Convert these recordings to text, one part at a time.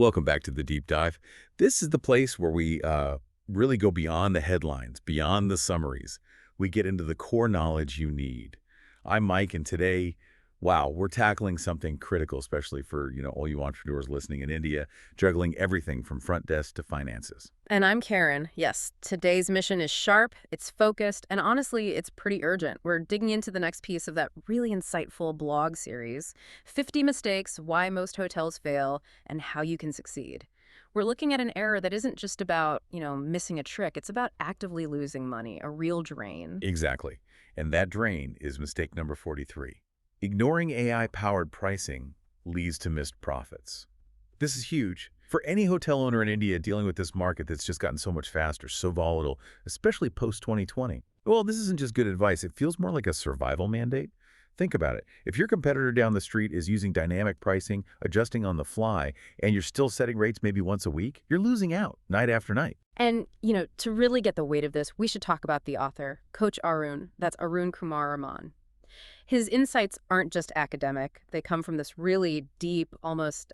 Welcome back to the deep dive. This is the place where we really go beyond the headlines, beyond the summaries. We get into the core knowledge you need. I'm Mike, and today, wow, we're tackling something critical, especially for all you entrepreneurs listening in India, juggling everything from front desk to finances. And I'm Karen. Yes, today's mission is sharp, it's focused, and honestly, it's pretty urgent. We're digging into the next piece of that really insightful blog series, 50 Mistakes, Why Most Hotels Fail, and How You Can Succeed. We're looking at an error that isn't just about, missing a trick. It's about actively losing money, a real drain. Exactly. And that drain is mistake number 43. Ignoring AI-powered pricing leads to missed profits. This is huge. For any hotel owner in India dealing with this market that's just gotten so much faster, so volatile, especially post-2020. Well, this isn't just good advice. It feels more like a survival mandate. Think about it. If your competitor down the street is using dynamic pricing, adjusting on the fly, and you're still setting rates maybe once a week, you're losing out night after night. And, to really get the weight of this, we should talk about the author, Coach Arun. That's Arun Kumar Raman. His insights aren't just academic. They come from this really deep, almost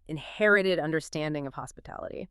inherited understanding of hospitality.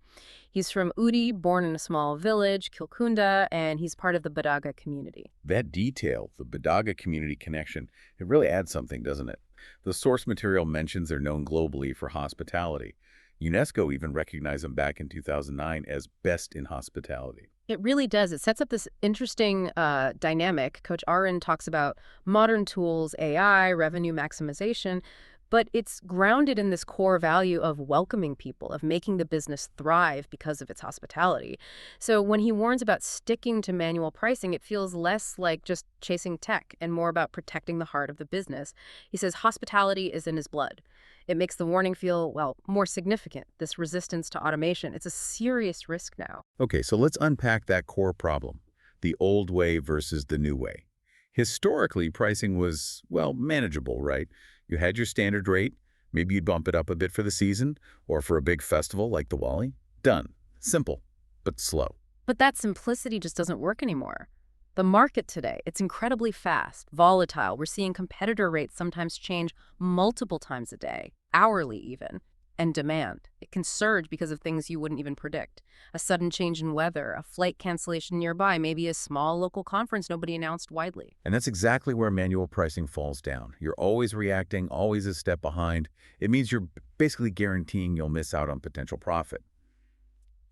He's from Udi, born in a small village, Kilkunda, and he's part of the Badaga community. That detail, the Badaga community connection, it really adds something, doesn't it? The source material mentions they're known globally for hospitality. UNESCO even recognized them back in 2009 as best in hospitality. It really does. It sets up this interesting dynamic. Coach Arun talks about modern tools, AI, revenue maximization, but it's grounded in this core value of welcoming people, of making the business thrive because of its hospitality. So when he warns about sticking to manual pricing, it feels less like just chasing tech and more about protecting the heart of the business. He says hospitality is in his blood. It makes the warning feel, well, more significant, this resistance to automation. It's a serious risk now. Okay, so let's unpack that core problem, the old way versus the new way. Historically, pricing was, well, manageable, right? You had your standard rate, maybe you'd bump it up a bit for the season or for a big festival like Diwali. Done. Simple, but slow. But that simplicity just doesn't work anymore. The market today, it's incredibly fast, volatile. We're seeing competitor rates sometimes change multiple times a day, hourly even. And demand. It can surge because of things you wouldn't even predict. A sudden change in weather, a flight cancellation nearby, maybe a small local conference nobody announced widely. And that's exactly where manual pricing falls down. You're always reacting, always a step behind. It means you're basically guaranteeing you'll miss out on potential profit.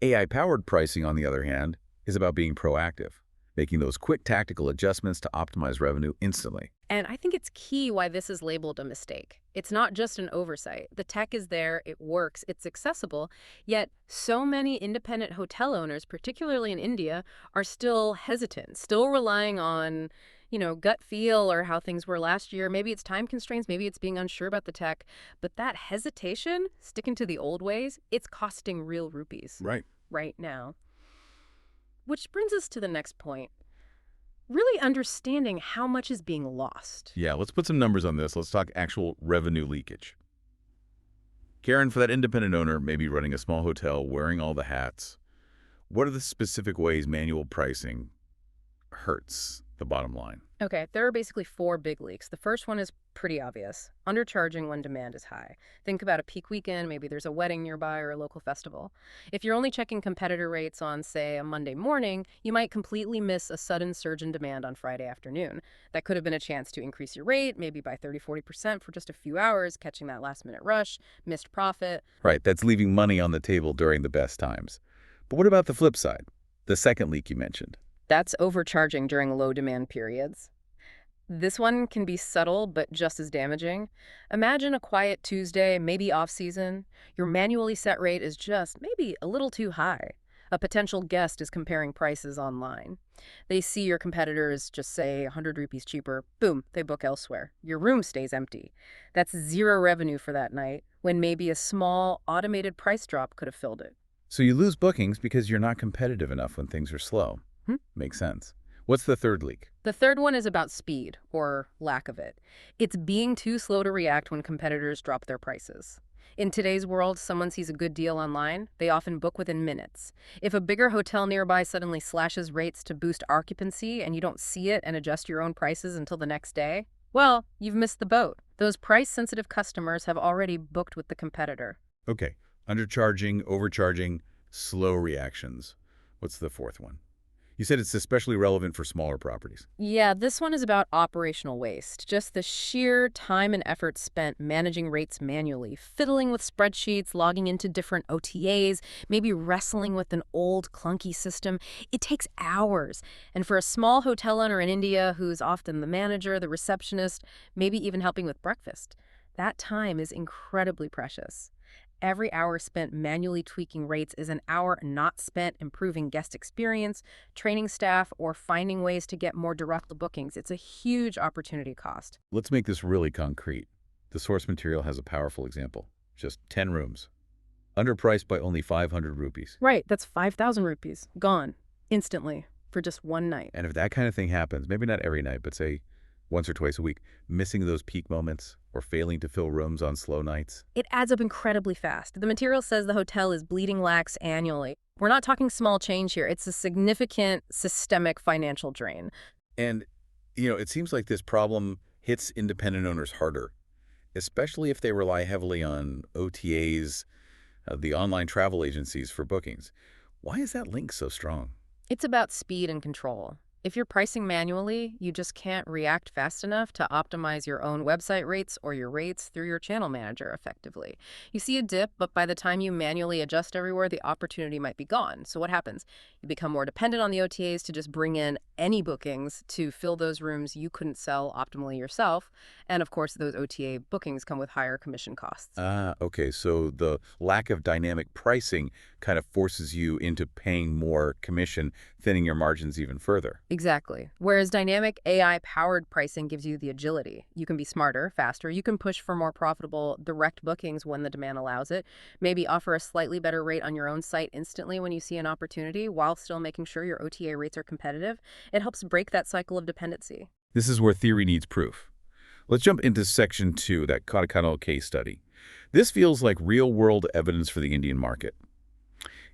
AI-powered pricing, on the other hand, is about being proactive, making those quick tactical adjustments to optimize revenue instantly. And I think it's key why this is labeled a mistake. It's not just an oversight. The tech is there, it works, it's accessible, yet so many independent hotel owners, particularly in India, are still hesitant, still relying on, gut feel or how things were last year. Maybe it's time constraints, maybe it's being unsure about the tech, but that hesitation, sticking to the old ways, it's costing real rupees right now. Which brings us to the next point. Really understanding how much is being lost. Yeah, let's put some numbers on this. Let's talk actual revenue leakage. Karen, for that independent owner, maybe running a small hotel, wearing all the hats, what are the specific ways manual pricing hurts the bottom line? Okay, there are basically four big leaks. The first one is pretty obvious. Undercharging when demand is high. Think about a peak weekend, maybe there's a wedding nearby or a local festival. If you're only checking competitor rates on, say, a Monday morning, you might completely miss a sudden surge in demand on Friday afternoon. That could have been a chance to increase your rate, maybe by 30–40% for just a few hours, catching that last-minute rush, missed profit. Right, that's leaving money on the table during the best times. But what about the flip side? The second leak you mentioned. That's overcharging during low-demand periods. This one can be subtle, but just as damaging. Imagine a quiet Tuesday, maybe off-season. Your manually set rate is just maybe a little too high. A potential guest is comparing prices online. They see your competitor is just, say, 100 rupees cheaper. Boom, they book elsewhere. Your room stays empty. That's zero revenue for that night, when maybe a small, automated price drop could have filled it. So you lose bookings because you're not competitive enough when things are slow. Makes sense. What's the third leak? The third one is about speed, or lack of it. It's being too slow to react when competitors drop their prices. In today's world, someone sees a good deal online, they often book within minutes. If a bigger hotel nearby suddenly slashes rates to boost occupancy and you don't see it and adjust your own prices until the next day, well, you've missed the boat. Those price-sensitive customers have already booked with the competitor. Okay, Undercharging, overcharging, slow reactions. What's the fourth one? You said it's especially relevant for smaller properties. Yeah, this one is about operational waste, just the sheer time and effort spent managing rates manually, fiddling with spreadsheets, logging into different OTAs, maybe wrestling with an old clunky system. It takes hours. And for a small hotel owner in India who's often the manager, the receptionist, maybe even helping with breakfast, that time is incredibly precious. Every hour spent manually tweaking rates is an hour not spent improving guest experience, training staff, or finding ways to get more direct bookings. It's a huge opportunity cost. Let's make this really concrete. The source material has a powerful example. Just 10 rooms. Underpriced by only 500 rupees. Right, that's 5,000 rupees. Gone. Instantly. For just one night. And if that kind of thing happens, maybe not every night, but say once or twice a week, missing those peak moments or failing to fill rooms on slow nights. It adds up incredibly fast. The material says the hotel is bleeding lakhs annually. We're not talking small change here. It's a significant systemic financial drain. And, it seems like this problem hits independent owners harder, especially if they rely heavily on OTAs, the online travel agencies for bookings. Why is that link so strong? It's about speed and control. If you're pricing manually, you just can't react fast enough to optimize your own website rates or your rates through your channel manager effectively. You see a dip, but by the time you manually adjust everywhere, the opportunity might be gone. So what happens? You become more dependent on the OTAs to just bring in any bookings to fill those rooms you couldn't sell optimally yourself. And of course, those OTA bookings come with higher commission costs. Okay. So the lack of dynamic pricing kind of forces you into paying more commission, thinning your margins even further. Exactly. Whereas dynamic AI-powered pricing gives you the agility. You can be smarter, faster. You can push for more profitable direct bookings when the demand allows it. Maybe offer a slightly better rate on your own site instantly when you see an opportunity while still making sure your OTA rates are competitive. It helps break that cycle of dependency. This is where theory needs proof. Let's jump into section 2, that Kodaikanal case study. This feels like real-world evidence for the Indian market.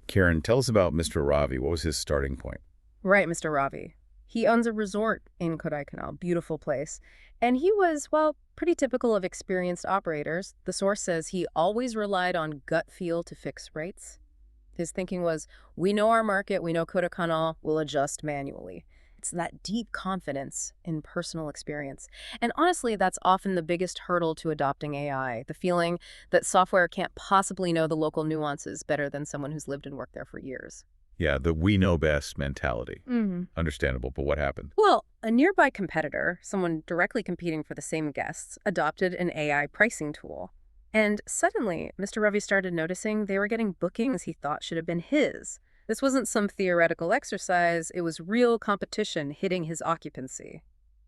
Karen, tell us about Mr. Ravi. What was his starting point? Right, Mr. Ravi. He owns a resort in Kodaikanal, beautiful place. And he was, well, pretty typical of experienced operators. The source says he always relied on gut feel to fix rates. His thinking was, we know our market, we know Kodaikanal, we'll adjust manually. It's that deep confidence in personal experience. And honestly, that's often the biggest hurdle to adopting AI, the feeling that software can't possibly know the local nuances better than someone who's lived and worked there for years. Yeah, the we know best mentality. Understandable, but what happened? Well, a nearby competitor, someone directly competing for the same guests, adopted an AI pricing tool. And suddenly, Mr. Ravi started noticing they were getting bookings he thought should have been his. This wasn't some theoretical exercise, it was real competition hitting his occupancy.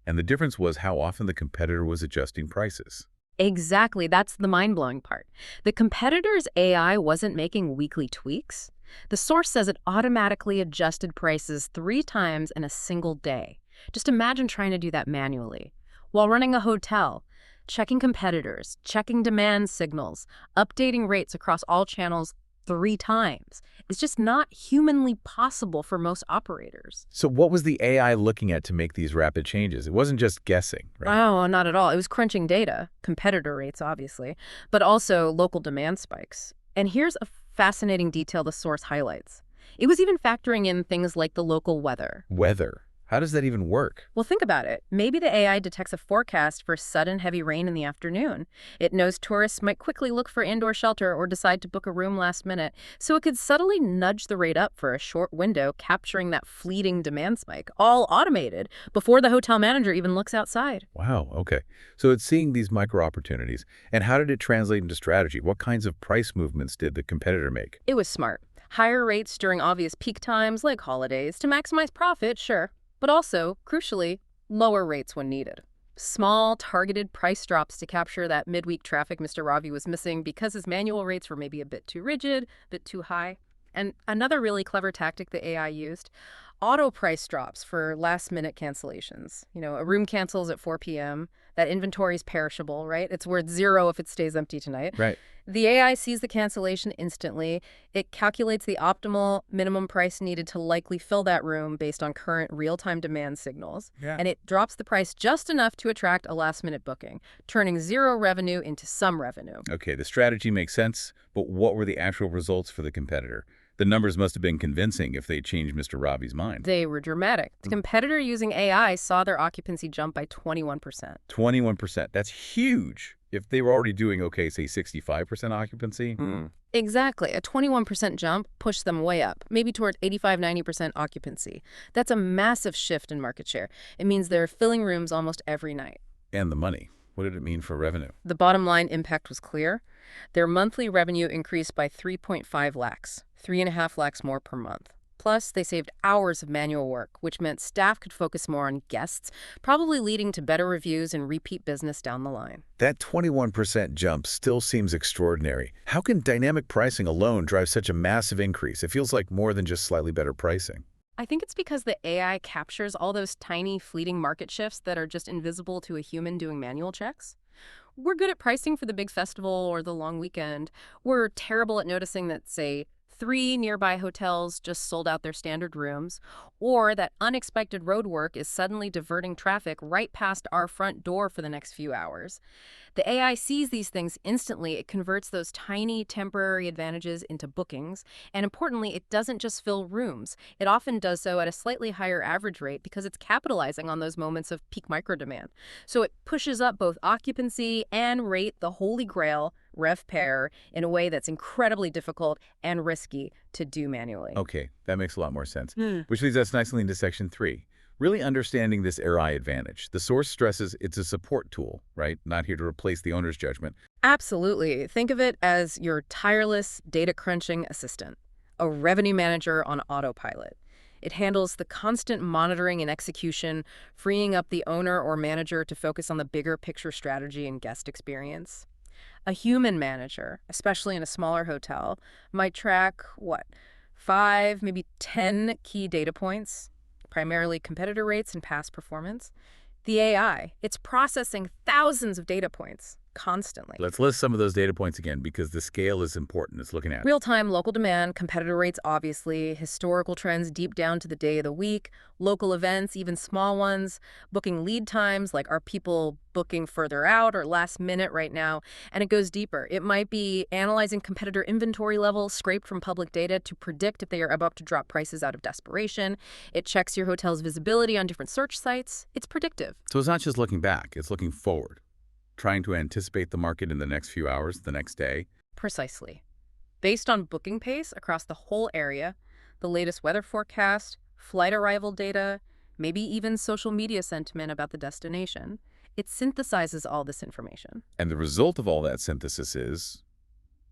And the difference was how often the competitor was adjusting prices. Exactly, that's the mind-blowing part. The competitor's AI wasn't making weekly tweaks. The source says it automatically adjusted prices 3 times in a single day. Just imagine trying to do that manually. While running a hotel, checking competitors, checking demand signals, updating rates across all channels 3 times. It's just not humanly possible for most operators. So what was the AI looking at to make these rapid changes? It wasn't just guessing, right? Oh, not at all. It was crunching data, competitor rates, obviously, but also local demand spikes. And here's a fascinating detail the source highlights. It was even factoring in things like the local weather. Weather? How does that even work? Well, think about it. Maybe the AI detects a forecast for sudden heavy rain in the afternoon. It knows tourists might quickly look for indoor shelter or decide to book a room last minute, so it could subtly nudge the rate up for a short window, capturing that fleeting demand spike, all automated, before the hotel manager even looks outside. Wow, okay. So it's seeing these micro opportunities. And how did it translate into strategy? What kinds of price movements did the competitor make? It was smart. Higher rates during obvious peak times, like holidays, to maximize profit, sure. But also, crucially, lower rates when needed. Small, targeted price drops to capture that midweek traffic Mr. Ravi was missing because his manual rates were maybe a bit too rigid, a bit too high. And another really clever tactic the AI used, auto price drops for last-minute cancellations. A room cancels at 4 p.m. That inventory is perishable, right? It's worth zero if it stays empty tonight. Right. The AI sees the cancellation instantly. It calculates the optimal minimum price needed to likely fill that room based on current real-time demand signals. Yeah. And it drops the price just enough to attract a last-minute booking, turning zero revenue into some revenue. Okay, the strategy makes sense, but what were the actual results for the competitor? The numbers must have been convincing if they changed Mr. Ravi's mind. They were dramatic. The competitor using AI saw their occupancy jump by 21%. 21%. That's huge. If they were already doing, okay, say 65% occupancy. Exactly. A 21% jump pushed them way up, maybe toward 85–90% occupancy. That's a massive shift in market share. It means they're filling rooms almost every night. And the money. What did it mean for revenue? The bottom line impact was clear. Their monthly revenue increased by 3.5 lakhs, 3.5 lakhs more per month. Plus, they saved hours of manual work, which meant staff could focus more on guests, probably leading to better reviews and repeat business down the line. That 21% jump still seems extraordinary. How can dynamic pricing alone drive such a massive increase? It feels like more than just slightly better pricing. I think it's because the AI captures all those tiny, fleeting market shifts that are just invisible to a human doing manual checks. We're good at pricing for the big festival or the long weekend. We're terrible at noticing that, say, 3 nearby hotels just sold out their standard rooms, or that unexpected road work is suddenly diverting traffic right past our front door for the next few hours. The AI sees these things instantly. It converts those tiny temporary advantages into bookings, and importantly, it doesn't just fill rooms. It often does so at a slightly higher average rate because it's capitalizing on those moments of peak microdemand. So it pushes up both occupancy and rate, the holy grail, rev pair, in a way that's incredibly difficult and risky to do manually. Okay, that makes a lot more sense. Which leads us nicely into Section 3. Really understanding this AI advantage. The source stresses it's a support tool, right? Not here to replace the owner's judgment. Absolutely. Think of it as your tireless data crunching assistant, a revenue manager on autopilot. It handles the constant monitoring and execution, freeing up the owner or manager to focus on the bigger picture strategy and guest experience. A human manager, especially in a smaller hotel, might track, 5, maybe 10 key data points, primarily competitor rates and past performance. The AI, it's processing thousands of data points constantly. Let's list some of those data points again because the scale is important. It's looking at Real-time local demand, competitor rates obviously, historical trends deep down to the day of the week, local events, even small ones, booking lead times, like are people booking further out or last minute right now, and it goes deeper. It might be analyzing competitor inventory levels scraped from public data to predict if they are about to drop prices out of desperation. It checks your hotel's visibility on different search sites. It's predictive. So it's not just looking back, it's looking forward. Trying to anticipate the market in the next few hours, the next day. Precisely. Based on booking pace across the whole area, the latest weather forecast, flight arrival data, maybe even social media sentiment about the destination, it synthesizes all this information. And the result of all that synthesis is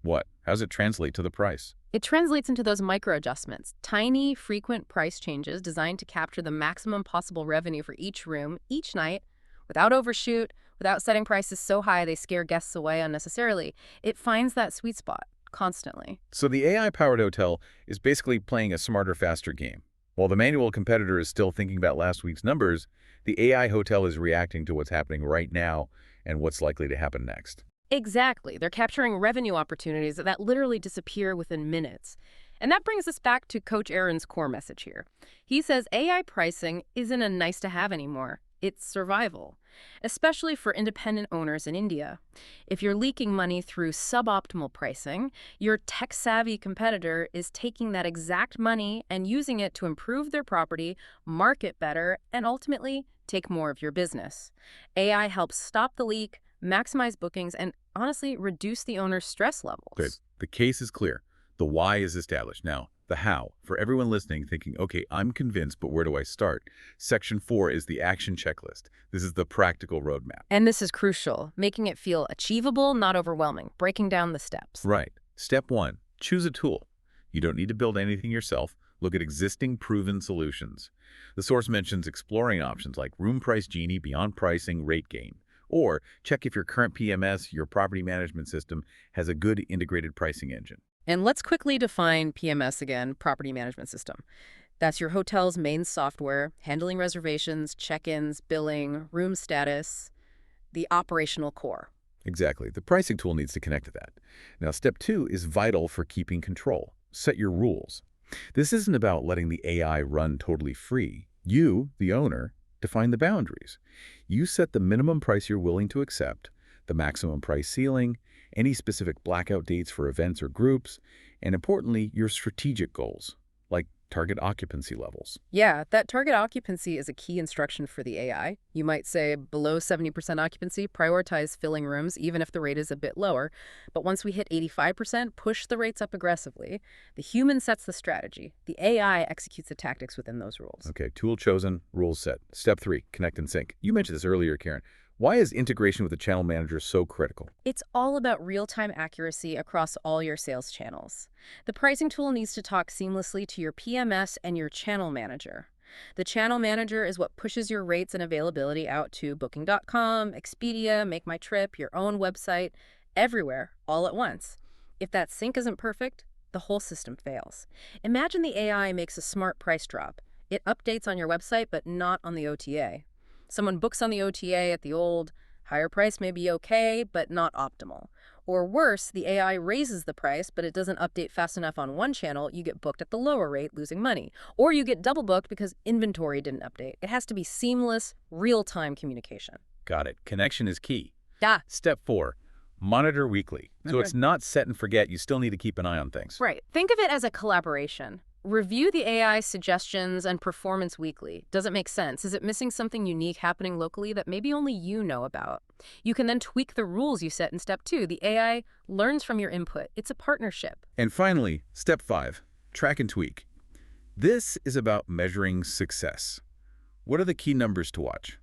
what? How does it translate to the price? It translates into those micro adjustments, tiny, frequent price changes designed to capture the maximum possible revenue for each room, each night, without overshoot, without setting prices so high they scare guests away unnecessarily. It finds that sweet spot constantly. So the AI-powered hotel is basically playing a smarter, faster game. While the manual competitor is still thinking about last week's numbers, the AI hotel is reacting to what's happening right now and what's likely to happen next. Exactly. They're capturing revenue opportunities that literally disappear within minutes. And that brings us back to Coach Arun's core message here. He says AI pricing isn't a nice-to-have anymore. It's survival, especially for independent owners in India. If you're leaking money through suboptimal pricing, your tech-savvy competitor is taking that exact money and using it to improve their property, market better, and ultimately take more of your business. AI helps stop the leak, maximize bookings, and honestly reduce the owner's stress levels. Good. The case is clear. The why is established. Now, the how. For everyone listening thinking, okay, I'm convinced, but where do I start? Section 4 is the action checklist. This is the practical roadmap. And this is crucial, making it feel achievable, not overwhelming, breaking down the steps. Right. Step 1, choose a tool. You don't need to build anything yourself. Look at existing proven solutions. The source mentions exploring options like Room Price Genie, Beyond Pricing, Rate Gain. Or check if your current PMS, your property management system, has a good integrated pricing engine. And let's quickly define PMS again, property management system. That's your hotel's main software, handling reservations, check-ins, billing, room status, the operational core. Exactly. The pricing tool needs to connect to that. Now, step 2 is vital for keeping control. Set your rules. This isn't about letting the AI run totally free. You, the owner, define the boundaries. You set the minimum price you're willing to accept, the maximum price ceiling, any specific blackout dates for events or groups, and importantly, your strategic goals, like target occupancy levels. Yeah, that target occupancy is a key instruction for the AI. You might say below 70% occupancy, prioritize filling rooms even if the rate is a bit lower. But once we hit 85%, push the rates up aggressively. The human sets the strategy. The AI executes the tactics within those rules. Okay, tool chosen, rules set. Step 3, connect and sync. You mentioned this earlier, Karen. Why is integration with the channel manager so critical? It's all about real-time accuracy across all your sales channels. The pricing tool needs to talk seamlessly to your PMS and your channel manager. The channel manager is what pushes your rates and availability out to Booking.com, Expedia, Make My Trip, your own website, everywhere, all at once. If that sync isn't perfect, the whole system fails. Imagine the AI makes a smart price drop. It updates on your website, but not on the OTA. Someone books on the OTA at the old, higher price may be okay, but not optimal. Or worse, the AI raises the price, but it doesn't update fast enough on one channel, you get booked at the lower rate, losing money. Or you get double booked because inventory didn't update. It has to be seamless, real-time communication. Got it. Connection is key. Yeah. Step 4, monitor weekly. So Okay. it's not set and forget. You still need to keep an eye on things. Right. Think of it as a collaboration. Review the AI suggestions and performance weekly. Does it make sense? Is it missing something unique happening locally that maybe only you know about? You can then tweak the rules you set in step 2. The AI learns from your input. It's a partnership. And finally, step 5, track and tweak. This is about measuring success. What are the key numbers to watch?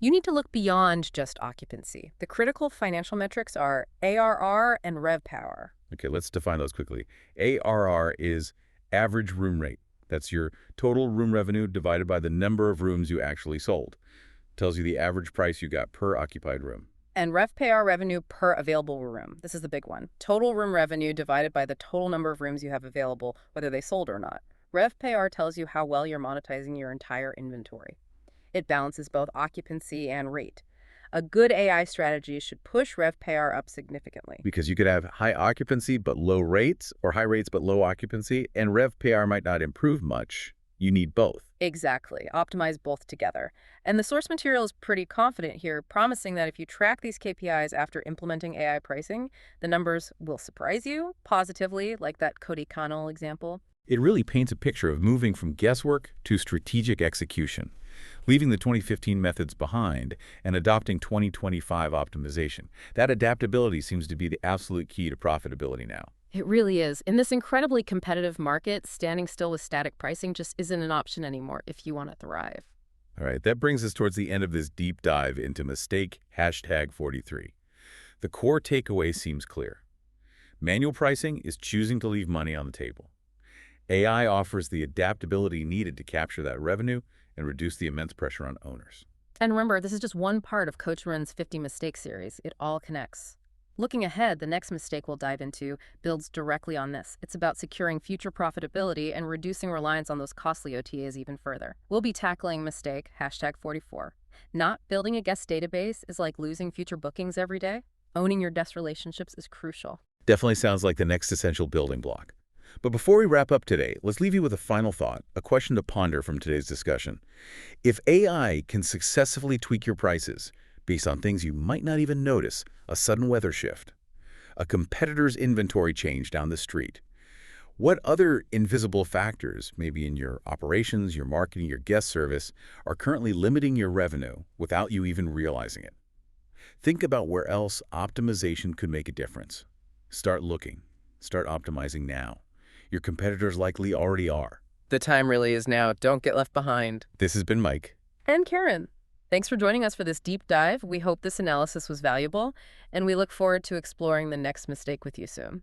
You need to look beyond just occupancy. The critical financial metrics are ARR and RevPower. Okay, let's define those quickly. ARR is average room rate. That's your total room revenue divided by the number of rooms you actually sold. Tells you the average price you got per occupied room. And RevPAR, revenue per available room. This is the big one. Total room revenue divided by the total number of rooms you have available, whether they sold or not. RevPAR tells you how well you're monetizing your entire inventory. It balances both occupancy and rate. A good AI strategy should push RevPAR up significantly. Because you could have high occupancy but low rates, or high rates but low occupancy, and RevPAR might not improve much. You need both. Exactly. Optimize both together. And the source material is pretty confident here, promising that if you track these KPIs after implementing AI pricing, the numbers will surprise you positively, like that Cody Connell example. It really paints a picture of moving from guesswork to strategic execution, leaving the 2015 methods behind and adopting 2025 optimization. That adaptability seems to be the absolute key to profitability now. It really is. In this incredibly competitive market, standing still with static pricing just isn't an option anymore if you want to thrive. All right, that brings us towards the end of this deep dive into mistake #43. The core takeaway seems clear. Manual pricing is choosing to leave money on the table. AI offers the adaptability needed to capture that revenue and reduce the immense pressure on owners. And remember, this is just one part of Coach Run's 50 Mistake series. It all connects. Looking ahead, the next mistake we'll dive into builds directly on this. It's about securing future profitability and reducing reliance on those costly OTAs even further. We'll be tackling mistake #44. Not building a guest database is like losing future bookings every day. Owning your guest relationships is crucial. Definitely sounds like the next essential building block. But before we wrap up today, let's leave you with a final thought, a question to ponder from today's discussion. If AI can successfully tweak your prices based on things you might not even notice, a sudden weather shift, a competitor's inventory change down the street, what other invisible factors, maybe in your operations, your marketing, your guest service, are currently limiting your revenue without you even realizing it? Think about where else optimization could make a difference. Start looking. Start optimizing now. Your competitors likely already are. The time really is now. Don't get left behind. This has been Mike. And Karen. Thanks for joining us for this deep dive. We hope this analysis was valuable, and we look forward to exploring the next mistake with you soon.